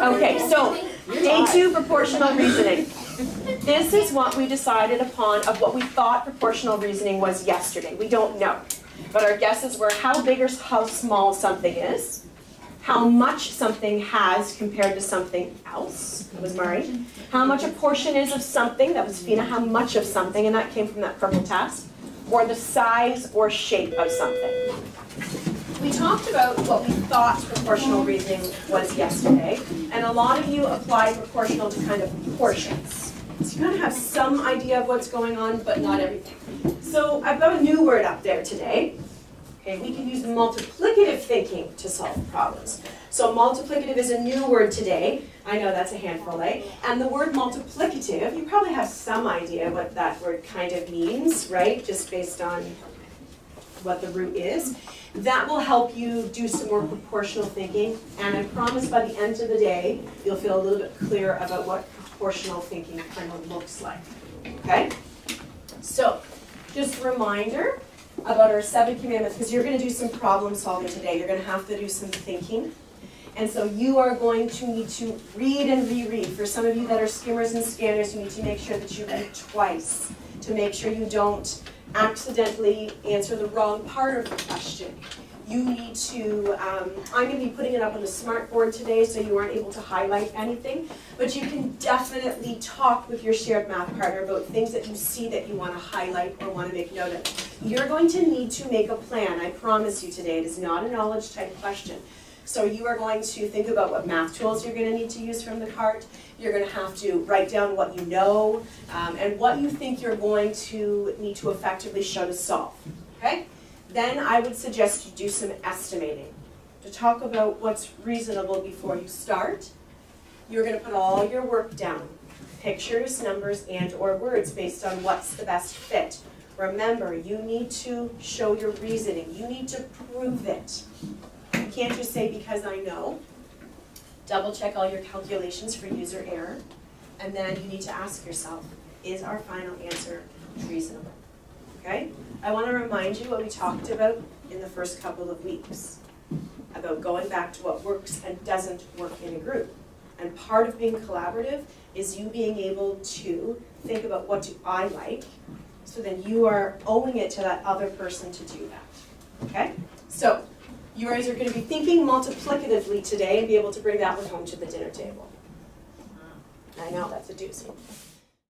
Okay, so day 2, proportional reasoning. This is what we decided upon of what we thought proportional reasoning was yesterday. We don't know. But our guesses were how big or how small something is, how much something has compared to something else, that was Murray, how much a portion is of something, that was Fina, how much of something, and that came from that purple task, or the size or shape of something. We talked about what we thought proportional reasoning was yesterday, and a lot of you applied proportional to kind of portions. So you kind of have some idea of what's going on, but not everything. So I've got a new word up there today. Okay, we can use multiplicative thinking to solve problems. So multiplicative is a new word today. I know that's a handful, eh? And the word multiplicative, you probably have some idea what that word kind of means, right? Just based on what the root is. That will help you do some more proportional thinking, and I promise by the end of the day, you'll feel a little bit clearer about what proportional thinking kind of looks like, okay? So, just a reminder about our 7 commandments, because you're going to do some problem solving today. You're going to have to do some thinking. And so you are going to need to read and reread. For some of you that are skimmers and scanners, you need to make sure that you read twice to make sure you don't accidentally answer the wrong part of the question. You need to, I'm going to be putting it up on the smart board today so you aren't able to highlight anything, but you can definitely talk with your shared math partner about things that you see that you want to highlight or want to make note of. You're going to need to make a plan, I promise you today. It is not a knowledge type question. So you are going to think about what math tools you're going to need to use from the cart. You're going to have to write down what you know and what you think you're going to need to effectively show to solve. Okay? Then I would suggest you do some estimating. To talk about what's reasonable before you start, you're going to put all your work down. Pictures, numbers, and or words based on what's the best fit. Remember, you need to show your reasoning. You need to prove it. You can't just say because I know. Double check all your calculations for user error. And then you need to ask yourself, is our final answer reasonable? Okay? I want to remind you what we talked about in the first couple of weeks about going back to what works and doesn't work in a group. And part of being collaborative is you being able to think about what do I like, so then you are owing it to that other person to do that. Okay? So, you guys are going to be thinking multiplicatively today and be able to bring that one home to the dinner table. I know, that's a doozy.